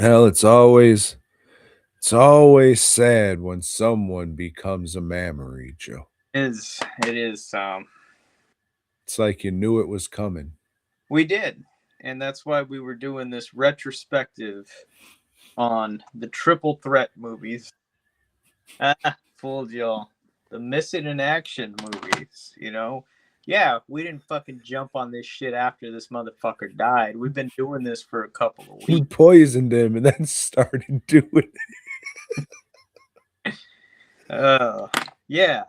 Hell, it's always sad when someone becomes a memory, Joe. It is. It's like you knew it was coming. We did, and that's why we were doing this retrospective on the triple threat movies. Fooled y'all. The missing in action movies. Yeah, we didn't fucking jump on this shit after this motherfucker died. We've been doing this for a couple of We weeks. poisoned him and then started doing it. Uh, yeah,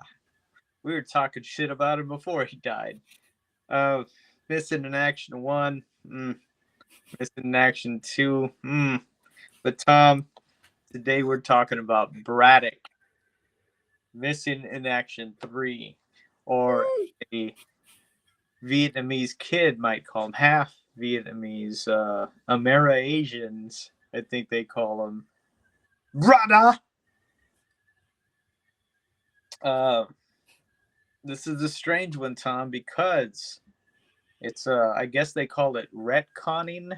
we were talking shit about him before he died. Uh, Missing in action one. Missing in action two. But Tom, today we're talking about Braddock. Missing in action three, or a Vietnamese kid might call them, half Vietnamese, Amera-Asians, I think they call them. Brother! Uh, this is a strange one, Tom, because it's, I guess they call it retconning,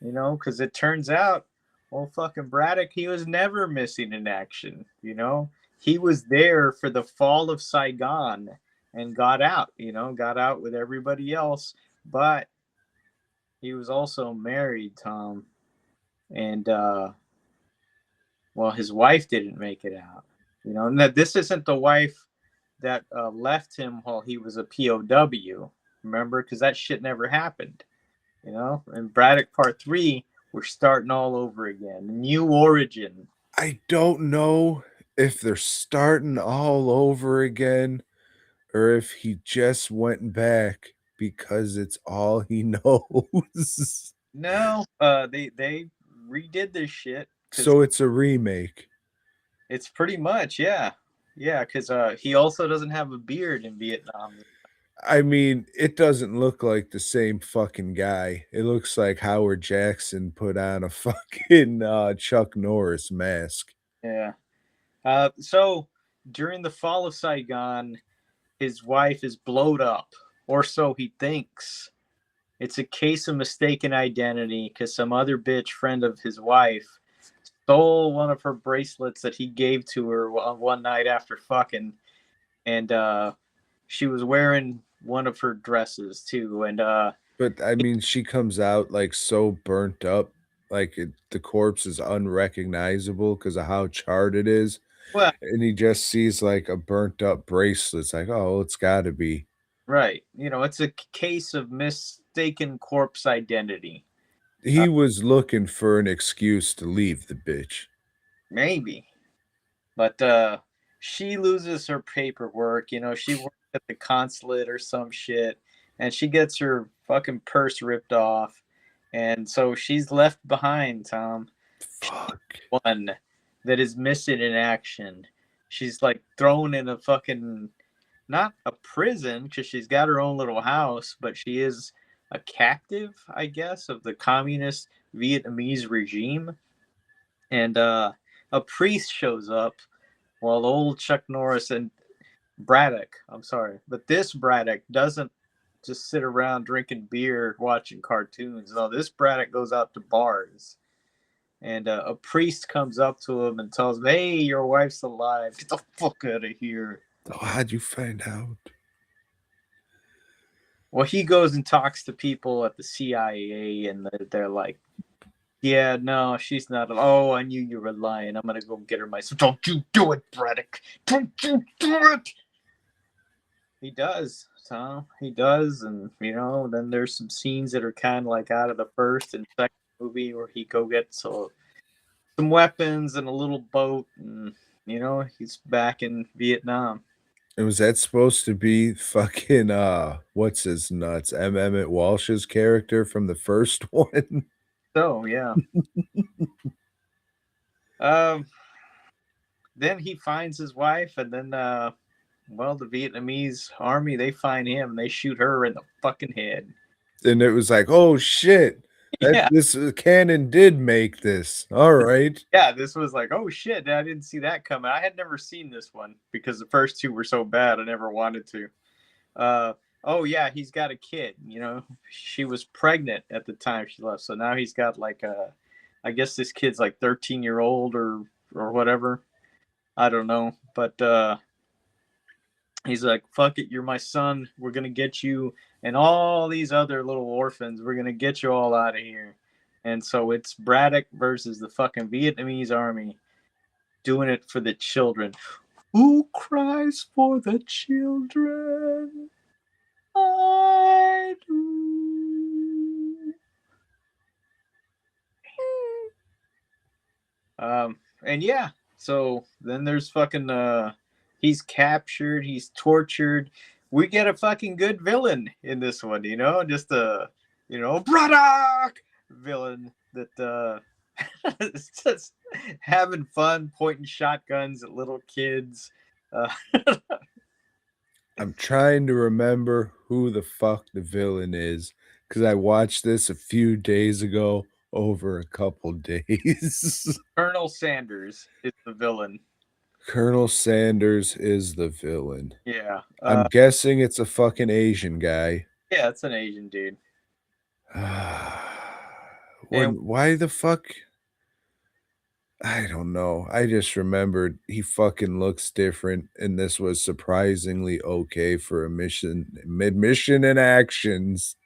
because it turns out, well, fucking Braddock, he was never missing in action. He was there for the fall of Saigon and got out with everybody else, but he was also married, Tom, and well, his wife didn't make it out. And that this isn't the wife that left him while he was a POW. Remember, because that shit never happened. And Braddock Part Three, we're starting all over again, new origin. I don't know if they're starting all over again or if he just went back because it's all he knows. No, they redid this shit because So it's a remake. it's pretty much, yeah, because he also doesn't have a beard in Vietnam. I mean, it doesn't look like the same fucking guy. It looks like Howard Jackson put on a fucking Chuck Norris mask. Yeah. So during the fall of Saigon, his wife is blowed up, or so he thinks. It's a case of mistaken identity because some other bitch friend of his wife stole one of her bracelets that he gave to her one night after fucking, and she was wearing one of her dresses too, and But I mean, she comes out like so burnt up, like the corpse is unrecognizable because of how charred it is. well, And he just sees like a burnt up bracelet. It's like, oh, it's got to be. right, it's a case of mistaken corpse identity. He was looking for an excuse to leave the bitch. Maybe. But she loses her paperwork. She works at the consulate or some shit, and she gets her fucking purse ripped off, and so she's left behind. Tom, Fuck. one that is missing in action. She's like thrown in a fucking, not a prison because she's got her own little house, but she is a captive, I guess, of the communist Vietnamese regime, and a priest shows up while old Chuck Norris and Braddock, I'm sorry, but this Braddock doesn't just sit around drinking beer watching cartoons. No, this Braddock goes out to bars. And a priest comes up to him and tells him, "Hey, your wife's alive. Get the fuck out of here." Oh, how'd you find out? Well, he goes and talks to people at the CIA, and they're like, "Yeah, no, she's not. Oh, I knew you were lying. I'm gonna go get her myself." "Don't you do it, Braddock. Don't you do it." He does, Tom. He does, and then there's some scenes that are kind of like out of the first and second movie where he go get some weapons and a little boat, and he's back in Vietnam. And was that supposed to be fucking what's his nuts? Emmett Walsh's character from the first one? So yeah, um, then he finds his wife, and then well, the Vietnamese army, they find him, and they shoot her in the fucking head. And it was like, oh shit. That Yeah, this canon did make this. All right. yeah, this was like, oh shit, I didn't see that coming. I had never seen this one because the first two were so bad. I never wanted to. Uh, oh yeah, he's got a kid. She was pregnant at the time she left, so now he's got like I guess this kid's like 13-year-old or whatever. I don't know, but he's like, "Fuck it, you're my son. We're gonna get you and all these other little orphans. We're gonna get you all out of here." And so it's Braddock versus the fucking Vietnamese army, doing it for the children. Who cries for the children? I do. And yeah, so then there's fucking he's captured, he's tortured. We get a fucking good villain in this one, just a Braddock villain that is just having fun pointing shotguns at little kids. Uh, I'm trying to remember who the fuck the villain is because I watched this a few days ago over a couple days. Colonel Sanders is the villain. Colonel Sanders is the villain. Yeah. I'm guessing it's a fucking Asian guy. Yeah, it's an Asian dude. And Why the fuck? I don't know. I just remembered he fucking looks different, and this was surprisingly okay for a mission and actions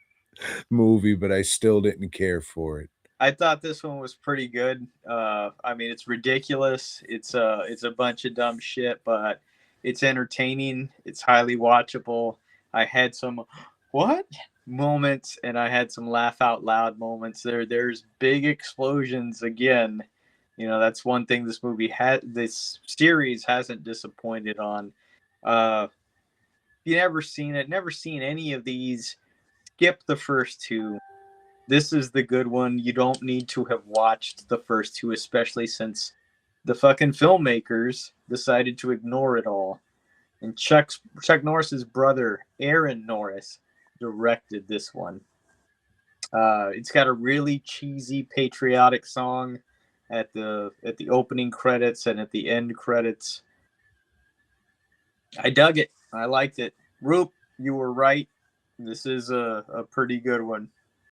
movie, but I still didn't care for it. I thought this one was pretty good. I mean, it's ridiculous. It's a bunch of dumb shit, but it's entertaining. It's highly watchable. I had some what moments, and I had some laugh out loud moments. There's big explosions again. That's one thing this series hasn't disappointed on. If you never seen any of these, skip the first two. This is the good one. You don't need to have watched the first two, especially since the fucking filmmakers decided to ignore it all. And Chuck Norris's brother, Aaron Norris, directed this one. It's got a really cheesy patriotic song at the opening credits and at the end credits. I dug it. I liked it. Roop, you were right. This is a pretty good one.